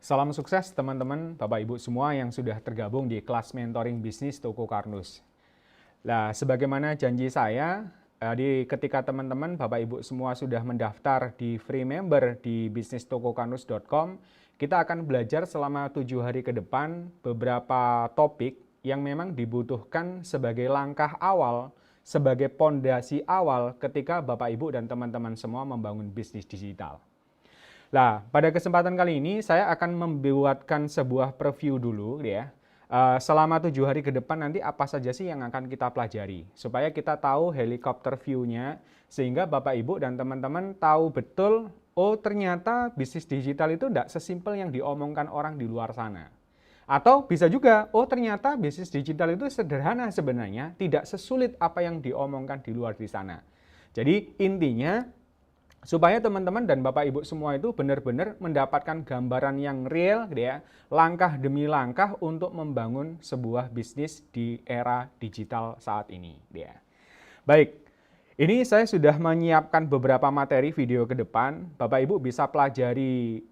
Salam sukses teman-teman, Bapak Ibu semua yang sudah tergabung di kelas mentoring bisnis Toko Karnus. Nah, sebagaimana janji saya, ketika teman-teman Bapak Ibu semua sudah mendaftar di free member di bisnistokokarnus.com, kita akan belajar selama 7 hari ke depan beberapa topik yang memang dibutuhkan sebagai langkah awal, sebagai pondasi awal ketika Bapak Ibu dan teman-teman semua membangun bisnis digital. Nah, pada kesempatan kali ini saya akan membuatkan sebuah preview dulu ya. Selama 7 hari ke depan nanti apa saja sih yang akan kita pelajari. Supaya kita tahu helikopter view-nya, sehingga Bapak Ibu dan teman-teman tahu betul, oh ternyata bisnis digital itu tidak sesimpel yang diomongkan orang di luar sana. Atau bisa juga, oh ternyata bisnis digital itu sederhana sebenarnya, tidak sesulit apa yang diomongkan di luar di sana. Jadi intinya, supaya teman-teman dan Bapak Ibu semua itu benar-benar mendapatkan gambaran yang real gitu ya, langkah demi langkah untuk membangun sebuah bisnis di era digital saat ini gitu ya. Baik, ini saya sudah menyiapkan beberapa materi video ke depan. Bapak Ibu bisa pelajari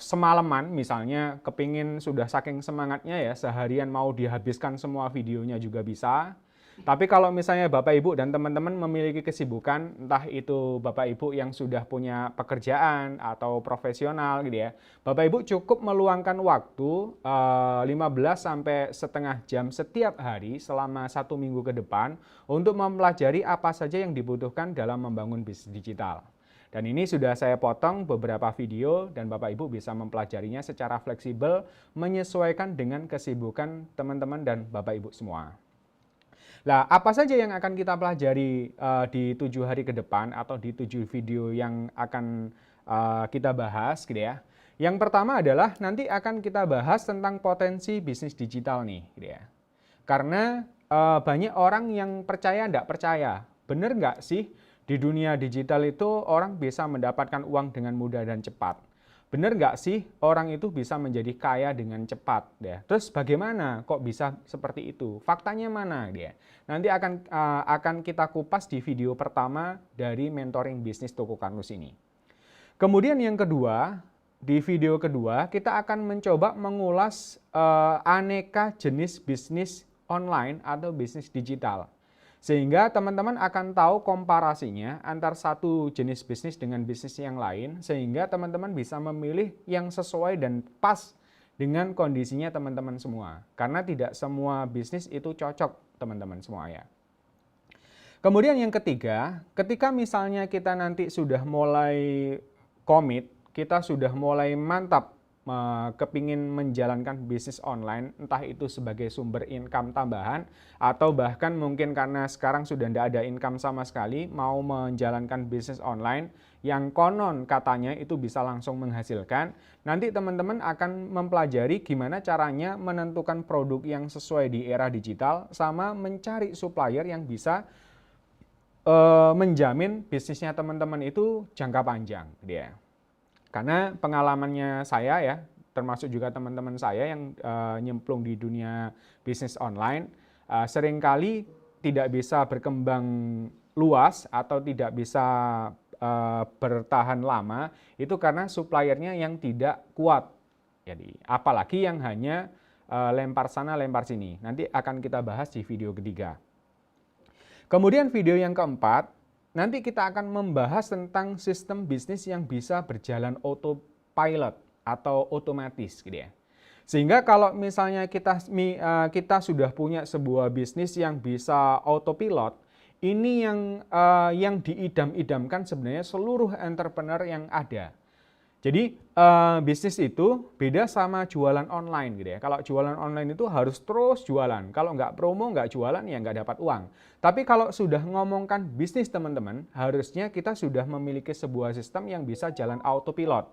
semalaman, misalnya kepingin sudah saking semangatnya ya, seharian mau dihabiskan semua videonya juga bisa. Tapi kalau misalnya Bapak Ibu dan teman-teman memiliki kesibukan, entah itu Bapak Ibu yang sudah punya pekerjaan atau profesional gitu ya, Bapak Ibu cukup meluangkan waktu 15 sampai setengah jam setiap hari selama 1 minggu ke depan untuk mempelajari apa saja yang dibutuhkan dalam membangun bisnis digital. Dan ini sudah saya potong beberapa video dan Bapak Ibu bisa mempelajarinya secara fleksibel menyesuaikan dengan kesibukan teman-teman dan Bapak Ibu semua. Nah, apa saja yang akan kita pelajari di 7 hari ke depan atau di 7 video yang akan kita bahas gitu ya. Yang pertama adalah nanti akan kita bahas tentang potensi bisnis digital nih gitu ya. Karena banyak orang yang percaya enggak percaya. Benar nggak sih di dunia digital itu orang bisa mendapatkan uang dengan mudah dan cepat? Benar nggak sih orang itu bisa menjadi kaya dengan cepat? Ya. Terus bagaimana kok bisa seperti itu? Faktanya mana? Ya. Nanti akan kita kupas di video pertama dari mentoring bisnis Toko Karnus ini. Kemudian yang kedua, di video kedua kita akan mencoba mengulas aneka jenis bisnis online atau bisnis digital. Sehingga teman-teman akan tahu komparasinya antar satu jenis bisnis dengan bisnis yang lain, sehingga teman-teman bisa memilih yang sesuai dan pas dengan kondisinya teman-teman semua. Karena tidak semua bisnis itu cocok teman-teman semua ya. Kemudian yang ketiga, ketika misalnya kita nanti sudah mulai komit, kita sudah mulai mantap kepingin menjalankan bisnis online, entah itu sebagai sumber income tambahan atau bahkan mungkin karena sekarang sudah tidak ada income sama sekali, mau menjalankan bisnis online yang konon katanya itu bisa langsung menghasilkan. Nanti teman-teman akan mempelajari gimana caranya menentukan produk yang sesuai di era digital sama mencari supplier yang bisa menjamin bisnisnya teman-teman itu jangka panjang dia. Karena pengalamannya saya ya, termasuk juga teman-teman saya yang nyemplung di dunia bisnis online, seringkali tidak bisa berkembang luas atau tidak bisa bertahan lama, itu karena suppliernya yang tidak kuat. Jadi, apalagi yang hanya lempar sana, lempar sini. Nanti akan kita bahas di video ketiga. Kemudian video yang keempat, nanti kita akan membahas tentang sistem bisnis yang bisa berjalan autopilot atau otomatis gitu ya. Sehingga kalau misalnya kita sudah punya sebuah bisnis yang bisa autopilot, ini yang diidam-idamkan sebenarnya seluruh entrepreneur yang ada. Jadi bisnis itu beda sama jualan online gitu ya. Kalau jualan online itu harus terus jualan. Kalau nggak promo, nggak jualan, ya nggak dapat uang. Tapi kalau sudah ngomongkan bisnis teman-teman, harusnya kita sudah memiliki sebuah sistem yang bisa jalan autopilot.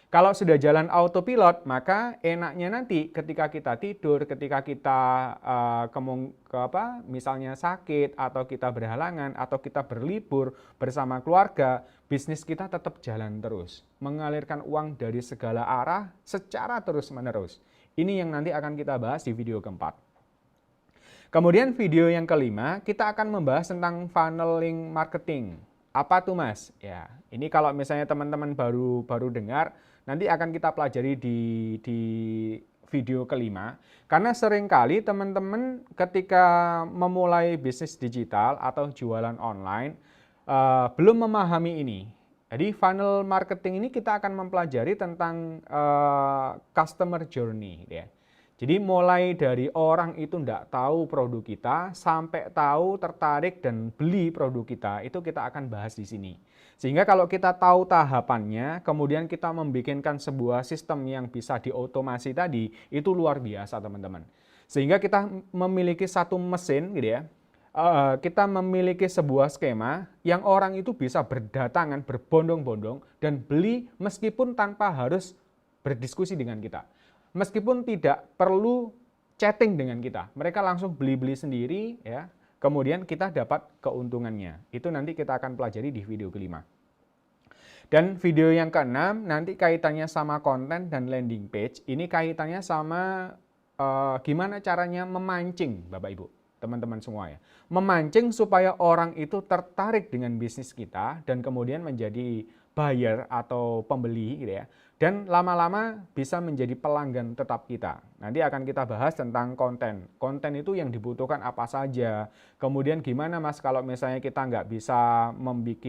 Kalau sudah jalan autopilot, maka enaknya nanti ketika kita tidur, ketika kita misalnya sakit, atau kita berhalangan, atau kita berlibur bersama keluarga, bisnis kita tetap jalan terus. Mengalirkan uang dari segala arah secara terus-menerus. Ini yang nanti akan kita bahas di video keempat. Kemudian video yang kelima, kita akan membahas tentang funneling marketing. Apa tuh Mas? Ya, ini kalau misalnya teman-teman baru dengar, nanti akan kita pelajari di video kelima. Karena seringkali teman-teman ketika memulai bisnis digital atau jualan online belum memahami ini. Jadi funnel marketing ini kita akan mempelajari tentang customer journey, ya. Jadi mulai dari orang itu tidak tahu produk kita sampai tahu, tertarik dan beli produk kita, itu kita akan bahas di sini. Sehingga kalau kita tahu tahapannya, kemudian kita membikinkan sebuah sistem yang bisa diotomasi tadi, itu luar biasa teman-teman. Sehingga kita memiliki satu mesin gitu ya. Kita memiliki sebuah skema yang orang itu bisa berdatangan, berbondong-bondong dan beli meskipun tanpa harus berdiskusi dengan kita. Meskipun tidak perlu chatting dengan kita, mereka langsung beli-beli sendiri ya. Kemudian kita dapat keuntungannya. Itu nanti kita akan pelajari di video kelima. Dan video yang keenam nanti kaitannya sama konten dan landing page. Ini kaitannya sama gimana caranya memancing Bapak Ibu, teman-teman semua ya. Memancing supaya orang itu tertarik dengan bisnis kita dan kemudian menjadi buyer atau pembeli gitu ya. Dan lama-lama bisa menjadi pelanggan tetap kita. Nanti akan kita bahas tentang konten. Konten itu yang dibutuhkan apa saja. Kemudian gimana Mas kalau misalnya kita nggak bisa membuat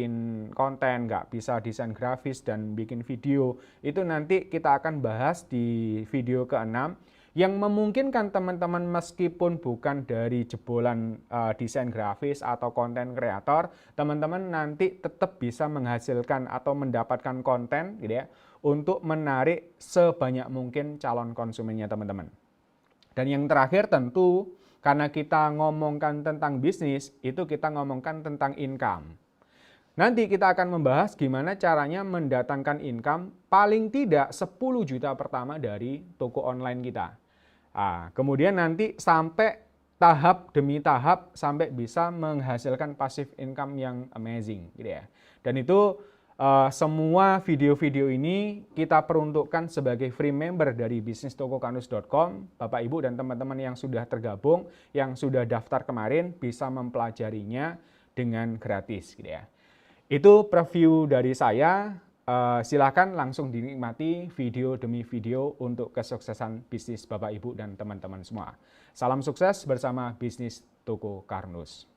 konten, nggak bisa desain grafis dan bikin video. Itu nanti kita akan bahas di video ke-6. Yang memungkinkan teman-teman meskipun bukan dari jebolan desain grafis atau konten kreator, teman-teman nanti tetap bisa menghasilkan atau mendapatkan konten gitu ya, untuk menarik sebanyak mungkin calon konsumennya teman-teman. Dan yang terakhir tentu karena kita ngomongkan tentang bisnis, itu kita ngomongkan tentang income. Nanti kita akan membahas gimana caranya mendatangkan income paling tidak 10 juta pertama dari toko online kita. Kemudian nanti sampai tahap demi tahap sampai bisa menghasilkan passive income yang amazing gitu ya. Dan itu semua video-video ini kita peruntukkan sebagai free member dari bisnistokokarnus.com. Bapak Ibu dan teman-teman yang sudah tergabung, yang sudah daftar kemarin bisa mempelajarinya dengan gratis gitu ya. Itu preview dari saya. Silakan langsung dinikmati video demi video untuk kesuksesan bisnis Bapak Ibu dan teman-teman semua. Salam sukses bersama Bisnis Toko Karnus.